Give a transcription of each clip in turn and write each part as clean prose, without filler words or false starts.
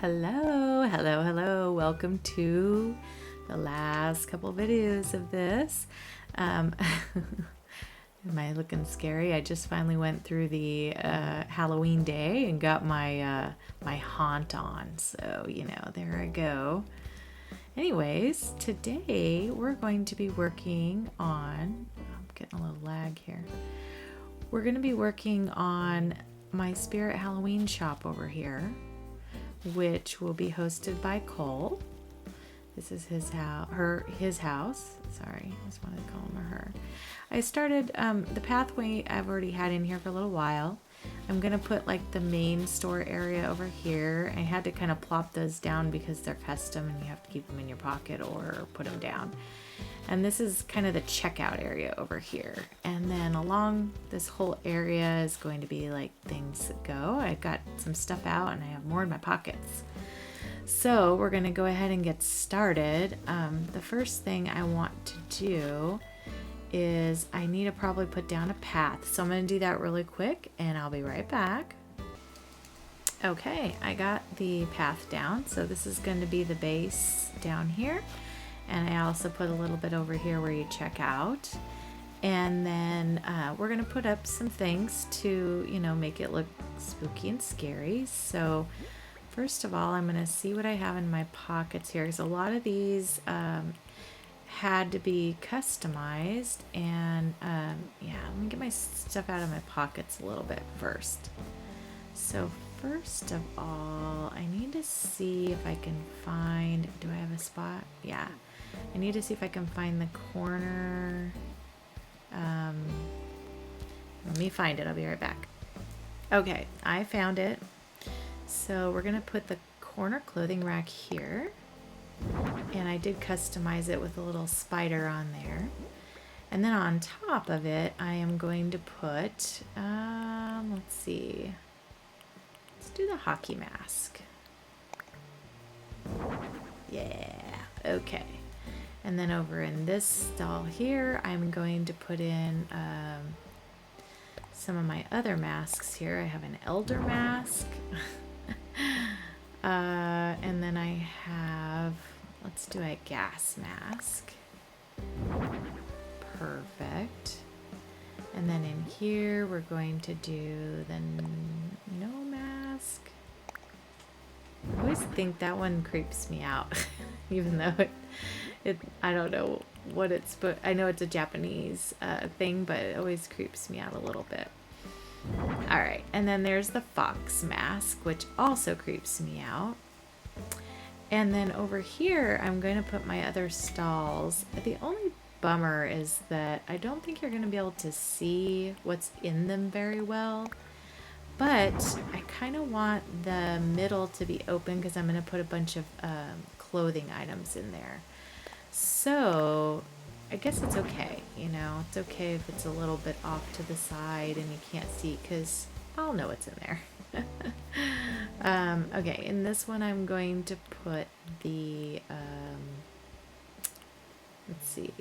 Hello, hello, hello. Welcome to the last couple videos of this. Am I looking scary? I just finally went through the Halloween day and got my my haunt on. So, there I go. Anyways, today we're going to be working on, I'm getting a little lag here. We're going to be working on my Spirit Halloween shop over here, which will be hosted by Cole. This is his house. Sorry, I just wanted to call him or her. I started the pathway I've already had in here for a little while. I'm gonna put like the main store area over here. I had to kind of plop those down because they're custom and you have to keep them in your pocket or put them down. And this is kind of the checkout area over here. And then along this whole area is going to be like things that go. I got some stuff out and I have more in my pockets. So we're gonna go ahead and get started. The first thing I want to do is I need to probably put down a path. So I'm gonna do that really quick and I'll be right back. Okay, I got the path down. So this is going to be the base down here. And I also put a little bit over here where you check out. And then we're gonna put up some things to, make it look spooky and scary. So first of all, I'm gonna see what I have in my pockets here, because a lot of these had to be customized. And yeah, let me get my stuff out of my pockets a little bit first. So first of all, I need to see if I can find, do I have a spot? Yeah. I need to see if I can find the corner. Let me find it. I'll be right back. Okay, I found it. So we're going to put the corner clothing rack here. And I did customize it with a little spider on there. And then on top of it, I am going to put, let's see. Let's do the hockey mask. Yeah, okay. And then over in this stall here, I'm going to put in some of my other masks here. I have an elder mask. And then I have, let's do a gas mask. Perfect. And then in here, we're going to do the no mask. I always think that one creeps me out, even though I don't know what it's, but I know it's a Japanese thing, but it always creeps me out a little bit. All right, and then there's the fox mask, which also creeps me out. And then over here, I'm going to put my other stalls. The only bummer is that I don't think you're going to be able to see what's in them very well. But I kind of want the middle to be open because I'm going to put a bunch of clothing items in there. So I guess it's okay, it's okay if it's a little bit off to the side and you can't see because I'll know what's in there. Okay, in this one I'm going to put the, let's see,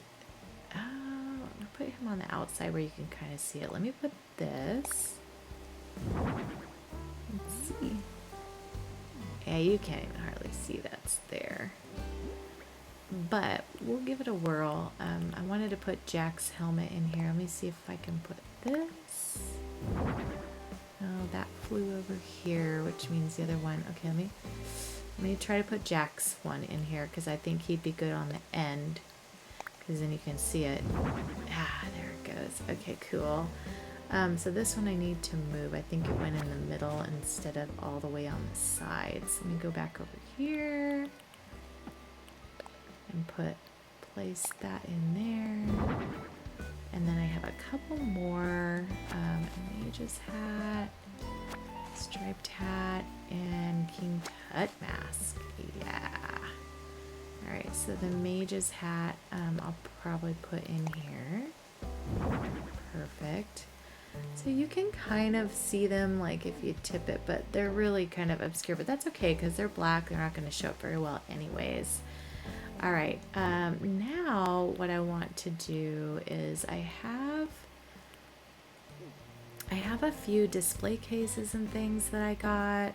I'll put him on the outside where you can kind of see it. Let me put this. Let's see. Yeah, you can't even hardly see that's there. But we'll give it a whirl. I wanted to put Jack's helmet in here. Let me see if I can put this. Oh, that flew over here, which means the other one. Okay, let me try to put Jack's one in here because I think he'd be good on the end because then you can see it. Ah, there it goes. Okay, cool. So this one I need to move. I think it went in the middle instead of all the way on the sides. Let me go back over here and place that in there. And then I have a couple more, a mage's hat, striped hat, and King Tut mask. Yeah. All right, so the mage's hat, I'll probably put in here. Perfect. So you can kind of see them like if you tip it, but they're really kind of obscure, but that's okay because they're black. They're not going to show up very well anyways. All right, now what I want to do is I have a few display cases and things that I got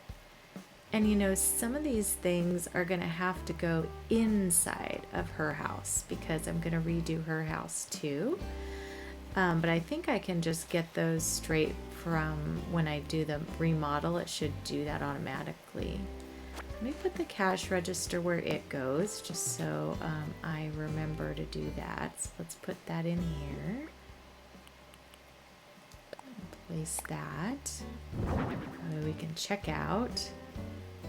And you know, some of these things are gonna have to go inside of her house because I'm gonna redo her house too. But I think I can just get those straight from when I do the remodel. It should do that automatically. Let me put the cash register where it goes, just so I remember to do that. So let's put that in here. Place that. We can check out.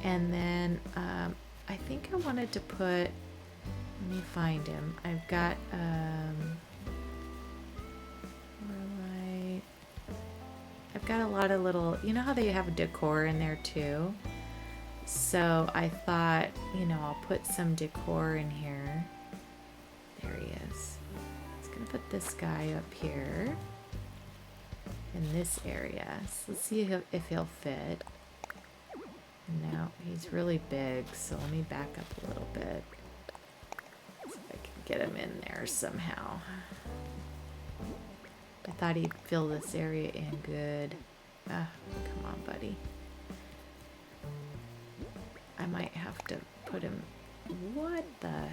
And then I think I wanted to put, let me find him. I've got, I've got a lot of little, you know how they have decor in there too? So I thought, you know, I'll put some decor in here. There he is. I was gonna put this guy up here in this area. So let's see if he'll fit. No, he's really big, so let me back up a little bit. See if I can get him in there somehow. I thought he'd fill this area in good. Ah, come on, buddy. I might have to put him... What the...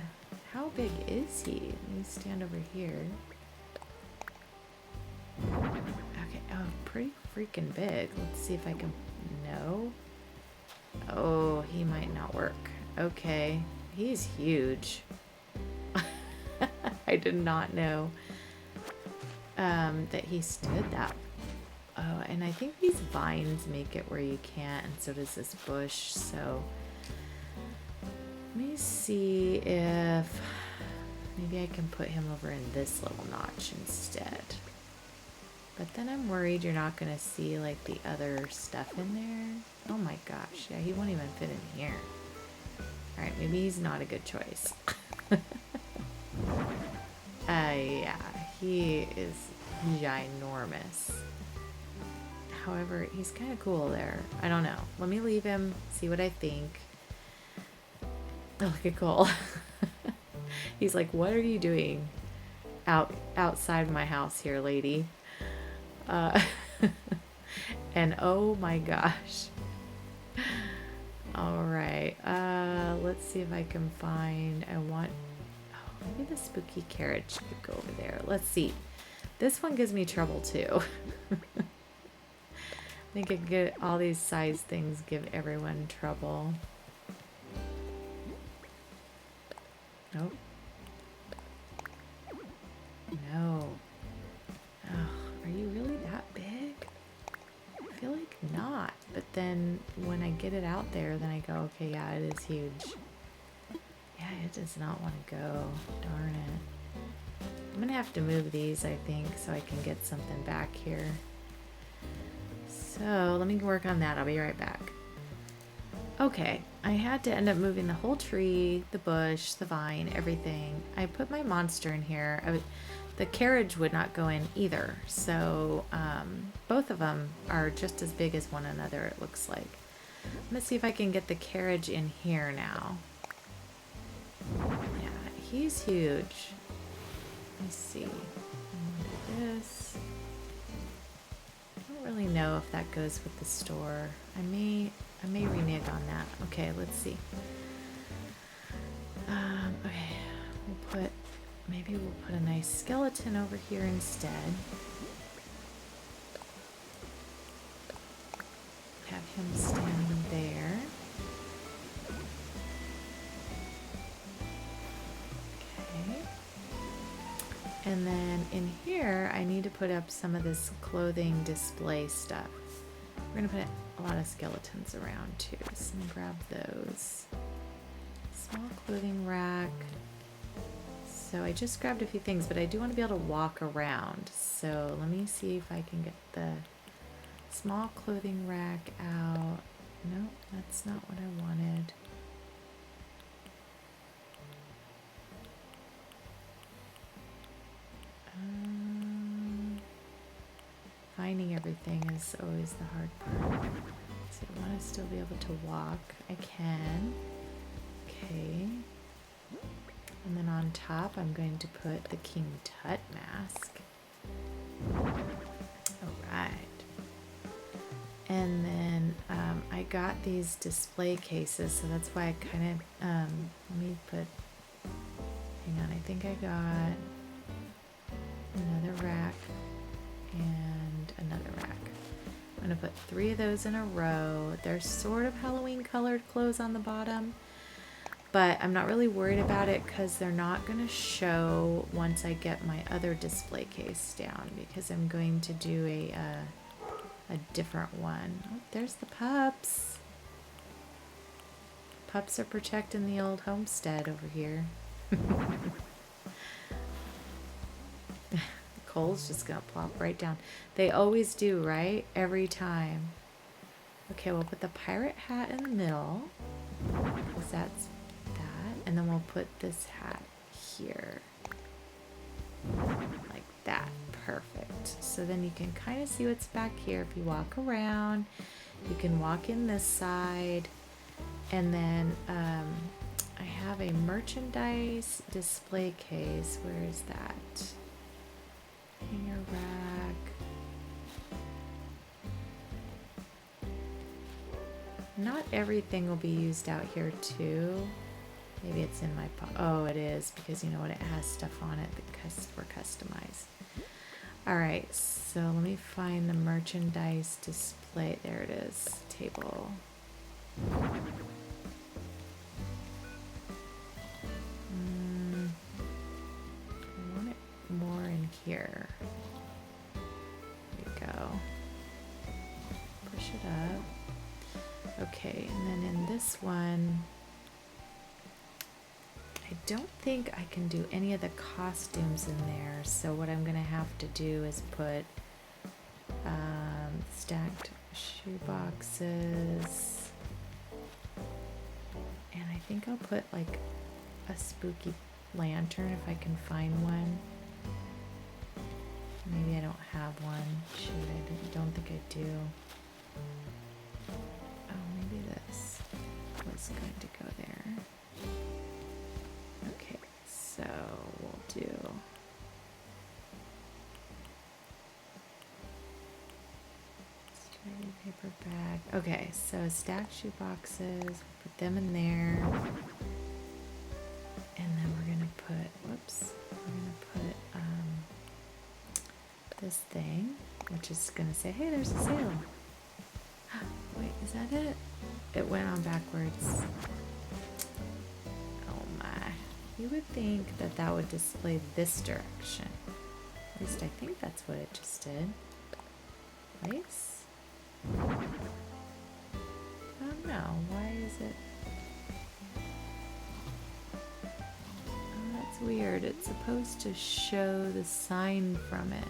How big is he? Let me stand over here. Okay, oh, pretty freaking big. Let's see if I can... No. Oh, he might not work. Okay, he's huge. I did not know that he stood that. Oh, and I think these vines make it where you can't, and so does this bush. So let me see if maybe I can put him over in this little notch instead. But then I'm worried you're not going to see like the other stuff in there. Oh my gosh, yeah, he won't even fit in here. Alright, maybe he's not a good choice. Yeah, he is ginormous. However, he's kind of cool there. I don't know. Let me leave him, see what I think. Oh, look at Cole. He's like, what are you doing outside my house here, lady? And oh my gosh. All right, let's see if I can find, maybe the spooky carriage could go over there. Let's see. This one gives me trouble too. I think it get all these size things give everyone trouble. Nope. No. Oh, are you really that big? I feel like not. But then when I get it out there, then I go, okay, yeah, it is huge. Yeah, it does not want to go. Darn it. I'm gonna have to move these, I think, so I can get something back here. So let me work on that. I'll be right back. Okay, I had to end up moving the whole tree, the bush, the vine, everything. I put my monster in here. The carriage would not go in either. So both of them are just as big as one another, it looks like. Let's see if I can get the carriage in here now. Yeah, he's huge. Let me see. I'm gonna do this. I don't really know if that goes with the store. I may renege on that. Okay, let's see. Okay, maybe we'll put a nice skeleton over here instead. Have him standing there. Okay. And then in here, I need to put up some of this clothing display stuff. We're gonna put a lot of skeletons around too, so I'm gonna grab those. Small clothing rack. So I just grabbed a few things, but I do want to be able to walk around. So let me see if I can get the small clothing rack out. No, that's not what I wanted. Finding everything is always the hard part. So I want to still be able to walk. I can. Okay. And then on top, I'm going to put the King Tut mask. All right. And then I got these display cases, so that's why I kind of, let me put, hang on, I think I got another rack and another rack. I'm gonna put 3 of those in a row. They're sort of Halloween colored clothes on the bottom, but I'm not really worried about it because they're not gonna show once I get my other display case down, because I'm going to do a different one. Oh, there's the pups. Pups are protecting the old homestead over here. Coal's just gonna plop right down. They always do, right? Every time. Okay, we'll put the pirate hat in the middle, because that's that. And then we'll put this hat here. Like that. Perfect. So then you can kind of see what's back here. If you walk around, you can walk in this side. And then I have a merchandise display case. Where is that? Hanger rack. Not everything will be used out here too. Maybe it's in my oh, it is, because you know what, it has stuff on it because we're customized. All right, so let me find the merchandise display. There it is. Table. I want it more in here. There you go. Push it up. Okay, and then in this one, I don't think I can do any of the costumes in there, so what I'm gonna have to do is put stacked shoe boxes, and I think I'll put like a spooky lantern if I can find one. Maybe I don't have one. Shoot, I don't think I do. Oh, maybe this was going to go there. Okay, so we'll do sturdy paper bag. Okay, so stacked shoe boxes, we'll put them in there. And then we're gonna put, whoops, we're gonna put this thing, which is gonna say, hey, there's a sale. Wait, is that it? It went on backwards. Oh my. You would think that that would display this direction. At least I think that's what it just did. Place? Oh no, why is it? Oh, that's weird. It's supposed to show the sign from it.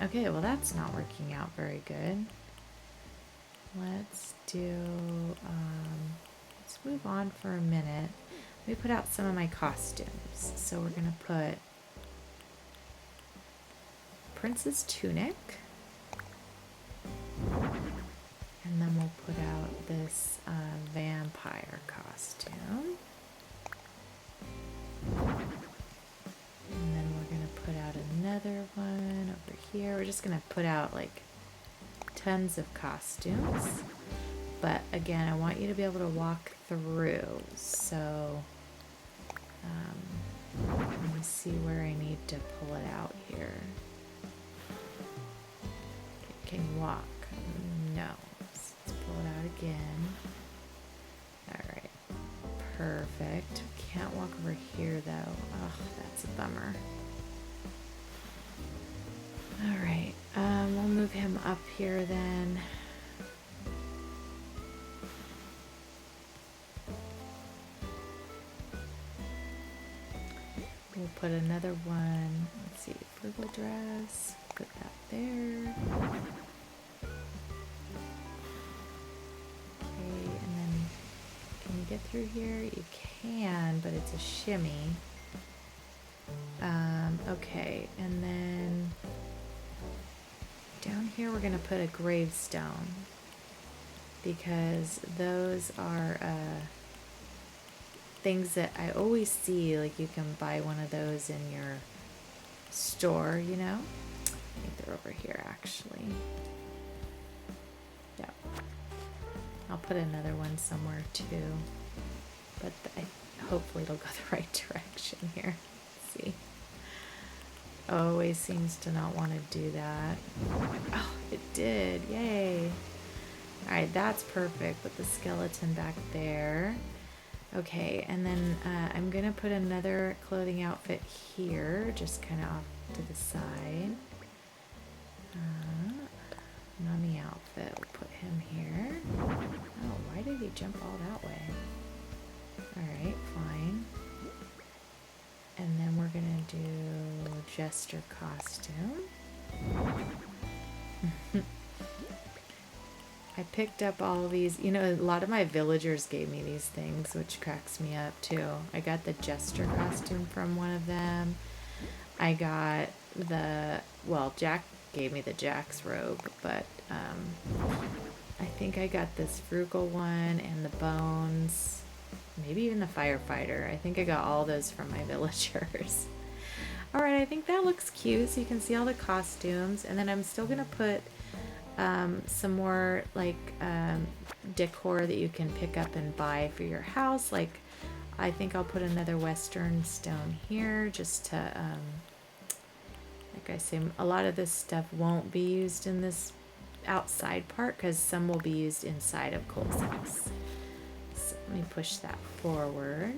Okay, well that's not working out very good. Let's do, let's move on for a minute. Let me put out some of my costumes. So we're gonna put Prince's tunic. And then we'll put out this vampire costume. And then we're gonna put out another one over here. We're just gonna put out like tons of costumes. But again, I want you to be able to walk through. So let me see where I need to pull it out here. Okay, can you walk? No. Let's pull it out again. Alright. Perfect. Can't walk over here though. Oh, that's a bummer. Alright. We'll move him up here then. We'll put another one. Let's see. Purple dress. Put that there. Can you get through here? You can, but it's a shimmy. Okay, and then down here we're gonna put a gravestone, because those are things that I always see. Like, you can buy one of those in your store, you know? I think they're over here actually. Yeah. I'll put another one somewhere too. But hopefully it'll go the right direction here. Let's see. Always seems to not want to do that. Oh, it did. Yay. Alright, that's perfect. Put the skeleton back there. Okay, and then I'm going to put another clothing outfit here, just kind of off to the side. And on the outfit, we'll put him here. Oh, why did he jump all that way? Alright, fine. And then we're going to do jester costume. I picked up all these, you know, a lot of my villagers gave me these things, which cracks me up too. I got the jester costume from one of them. I got well, Jack gave me the Jack's robe, but I think I got this frugal one and the bones, maybe even the firefighter. I think I got all those from my villagers. All right, I think that looks cute. So you can see all the costumes, and then I'm still gonna put some more like decor that you can pick up and buy for your house. Like I think I'll put another western stone here just to like I say, a lot of this stuff won't be used in this outside part because some will be used inside of Cole's house. So let me push that forward.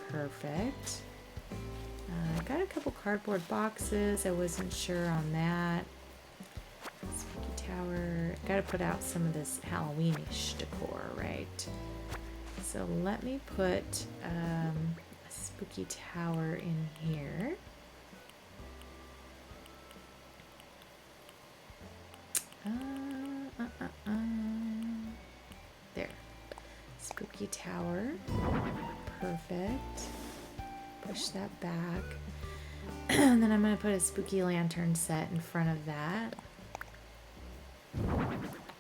Perfect. I got a couple cardboard boxes. I wasn't sure on that. Spooky tower. Got to put out some of this Halloweenish decor, right? So let me put a spooky tower in here. There. Spooky tower. Perfect. Push that back. And then I'm going to put a spooky lantern set in front of that.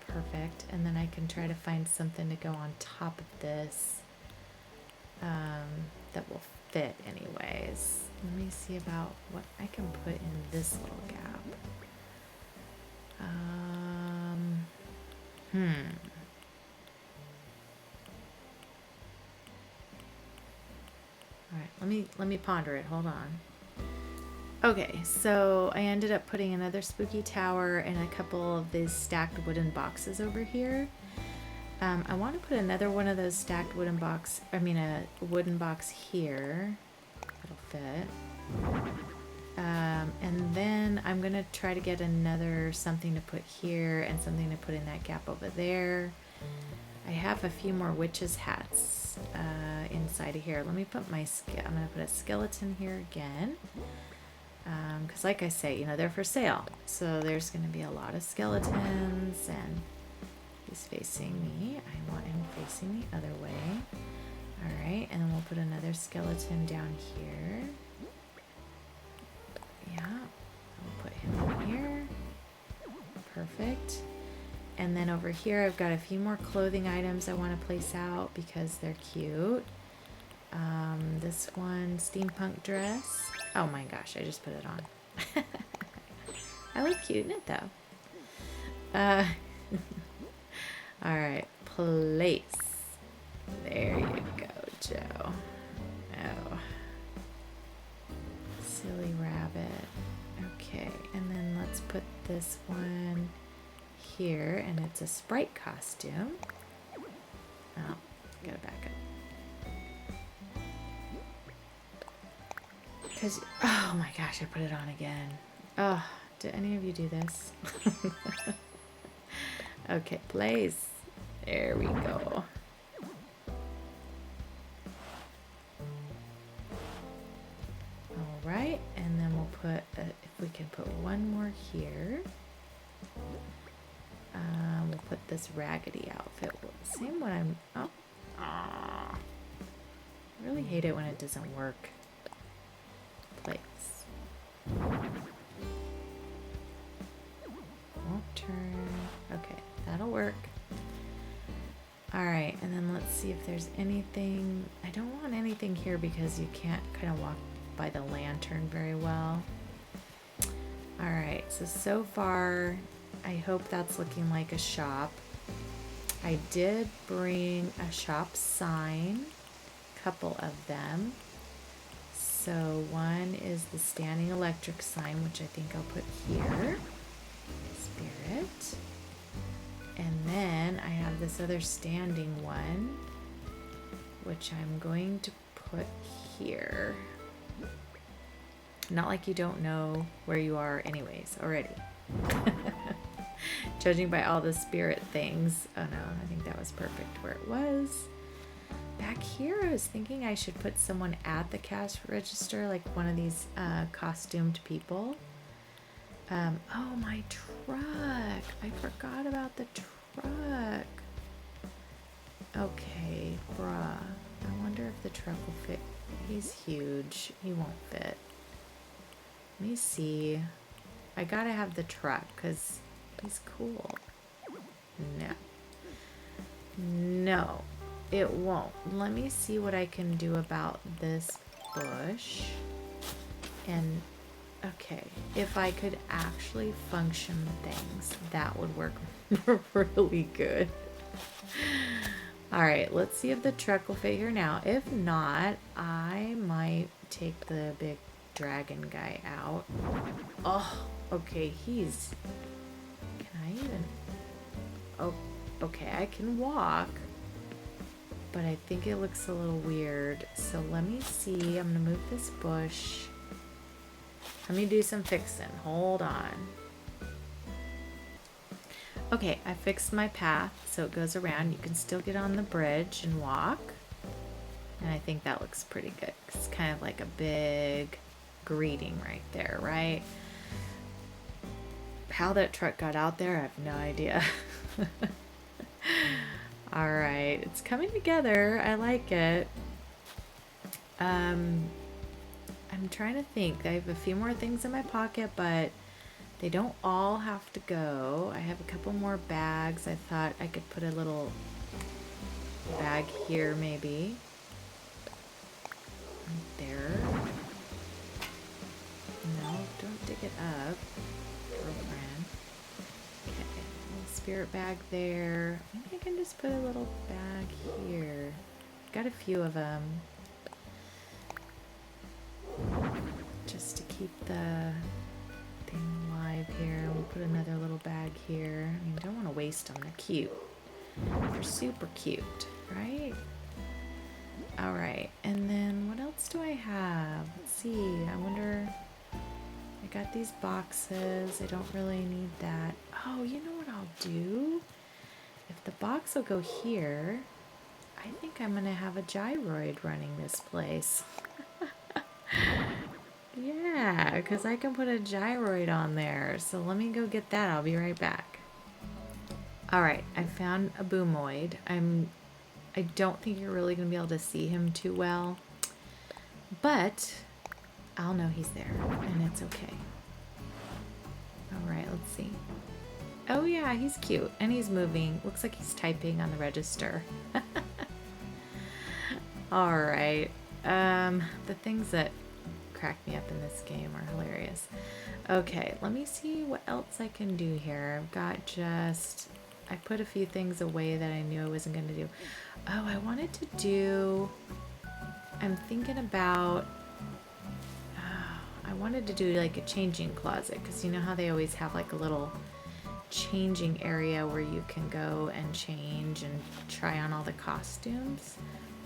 Perfect. And then I can try to find something to go on top of this that will fit anyways. Let me see about what I can put in this little gap. All right, let me ponder it. Hold on. Okay, so I ended up putting another spooky tower and a couple of these stacked wooden boxes over here. I want to put another one of those stacked wooden box. I mean, a wooden box here. That'll fit. And then I'm gonna try to get another something to put here and something to put in that gap over there. I have a few more witches' hats inside of here. Let me put I'm gonna put a skeleton here again. Because like I say, you know, they're for sale. So there's gonna be a lot of skeletons, and he's facing me. I want him facing the other way. All right, and then we'll put another skeleton down here. Yeah, I'll put him in here. Perfect. And then over here, I've got a few more clothing items I want to place out because they're cute. This one, steampunk dress. Oh my gosh, I just put it on. I look cute in it though. All right, place. There you go, Joe. Oh. Silly rabbit. Okay, and then let's put this one here, and it's a sprite costume. Oh, gotta back up. Because, oh my gosh, I put it on again. Oh, did any of you do this? Okay, place. There we go. Alright, and then we'll put, if we can put one more here. We'll put this raggedy outfit. Same one I'm, oh. I really hate it when it doesn't work. Place. Won't turn. Okay, that'll work. Alright, and then let's see if there's anything. I don't want anything here because you can't kind of walk by the lantern very well. Alright, so far I hope that's looking like a shop. I did bring a shop sign, couple of them. So one is the standing electric sign, which I think I'll put here. Spirit. And then I have this other standing one, which I'm going to put here. Not like you don't know where you are anyways already. Judging by all the spirit things. Oh no, I think that was perfect where it was. Back here, I was thinking I should put someone at the cash register, like one of these costumed people. Oh, my truck. I forgot about the truck. Okay, bruh. I wonder if the truck will fit. He's huge. He won't fit. Let me see. I gotta have the truck because he's cool. No. No, it won't. Let me see what I can do about this bush. And okay, if I could actually function things, that would work really good. All right, let's see if the truck will fit here now. If not, I might take the big dragon guy out. Oh, okay, can I even, oh, okay, I can walk, but I think it looks a little weird. So let me see, I'm gonna move this bush. Let me do some fixing. Hold on. Okay, I fixed my path so it goes around. You can still get on the bridge and walk. And I think that looks pretty good. It's kind of like a big greeting right there, right? How that truck got out there, I have no idea. All right, it's coming together. I like it. I'm trying to think. I have a few more things in my pocket, but they don't all have to go. I have a couple more bags. I thought I could put a little bag here maybe. Right there. No, don't dig it up, girlfriend. Okay, little spirit bag there. I think I can just put a little bag here. Got a few of them. Just to keep the thing alive here. We'll put another little bag here. I mean, don't want to waste them. They're cute. They're super cute, right? All right. And then what else do I have? Let's see. I wonder. I got these boxes. I don't really need that. Oh, you know what I'll do? If the box will go here, I think I'm going to have a gyroid running this place. Yeah, because I can put a gyroid on there. So let me go get that. I'll be right back. All right, I found a boomoid. I don't think you're really going to be able to see him too well, but I'll know he's there, and it's okay. All right, let's see. Oh yeah, he's cute, and he's moving. Looks like he's typing on the register. All right, the things that crack me up in this game are hilarious. Okay, let me see what else I can do here. I've got I put a few things away that I knew I wasn't going to do. Oh, I wanted to do, I'm thinking about, I wanted to do like a changing closet, because you know how they always have like a little changing area where you can go and change and try on all the costumes.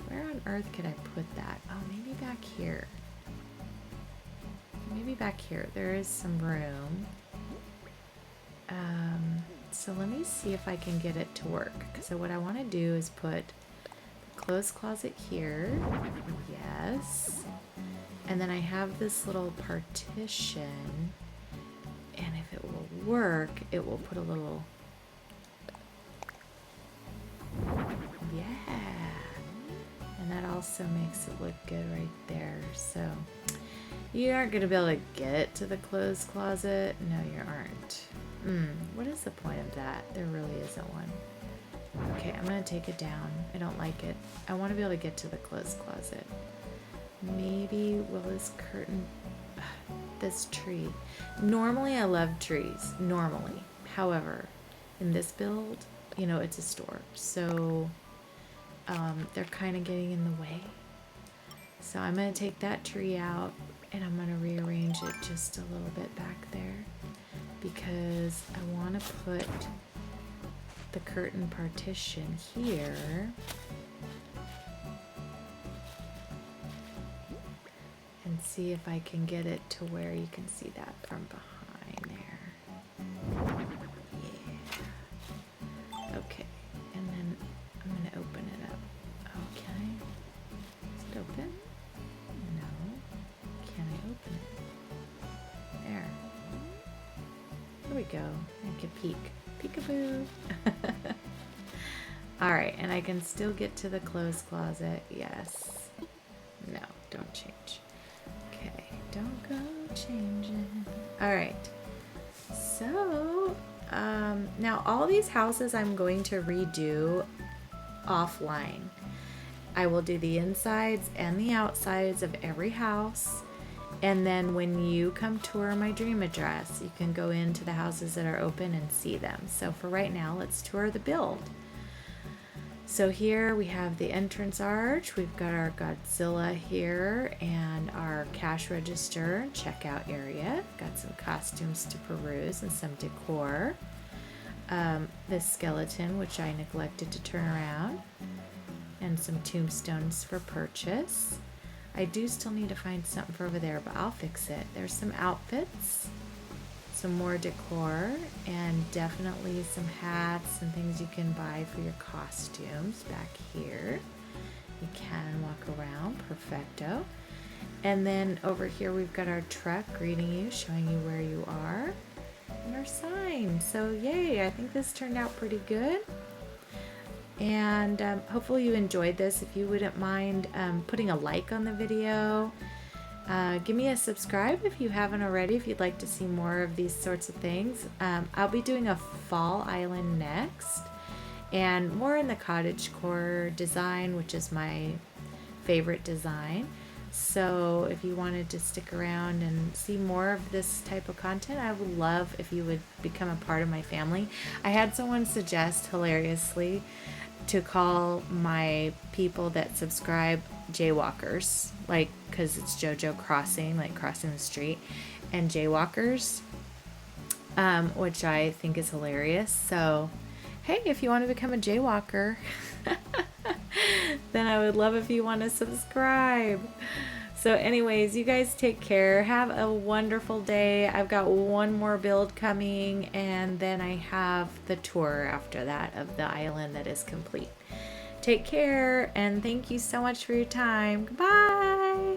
Where on earth could I put that? Oh, maybe back here. Maybe back here. There is some room. So let me see if I can get it to work. So what I want to do is put the clothes closet here. Yes. And then I have this little partition. And if it will work, it will put a little... Yeah. And that also makes it look good right there. So you aren't going to be able to get to the clothes closet. No, you aren't. What is the point of that? There really isn't one. Okay, I'm going to take it down. I don't like it. I want to be able to get to the clothes closet. Maybe will this curtain... this tree. Normally I love trees. Normally. However, in this build, you know, it's a store. So they're kind of getting in the way. So I'm going to take that tree out and I'm going to rearrange it just a little bit back there because I want to put the curtain partition here. And see if I can get it to where you can see that from behind there. Yeah. Okay. And then I'm going to open it up. Okay. Is it open? No. Can I open it? There. There we go. I can peek. Peekaboo. Alright, and I can still get to the clothes closet. Yes. No, don't change. Okay, don't go changing. Alright. So, now all these houses I'm going to redo offline. I will do the insides and the outsides of every house. And then when you come tour my dream address, you can go into the houses that are open and see them. So for right now, let's tour the build. So here we have the entrance arch. We've got our Godzilla here and our cash register checkout area. Got some costumes to peruse and some decor. This skeleton, which I neglected to turn around. And some tombstones for purchase. I do still need to find something for over there, but I'll fix it. There's some outfits, some more decor, and definitely some hats and things you can buy for your costumes back here. You can walk around, perfecto. And then over here we've got our truck greeting you, showing you where you are, and our sign. So yay, I think this turned out pretty good. And hopefully you enjoyed this. If you wouldn't mind putting a like on the video, give me a subscribe if you haven't already, if you'd like to see more of these sorts of things. I'll be doing a fall island next and more in the cottagecore design, which is my favorite design. So if you wanted to stick around and see more of this type of content, I would love if you would become a part of my family. I had someone suggest hilariously to call my people that subscribe Jwalkers, like, because it's JoJo crossing, like crossing the street, and Jwalkers, which I think is hilarious. So, hey, if you want to become a Jwalker, then I would love if you want to subscribe. So anyways, you guys take care. Have a wonderful day. I've got one more build coming, and then I have the tour after that of the island that is complete. Take care, and thank you so much for your time. Goodbye.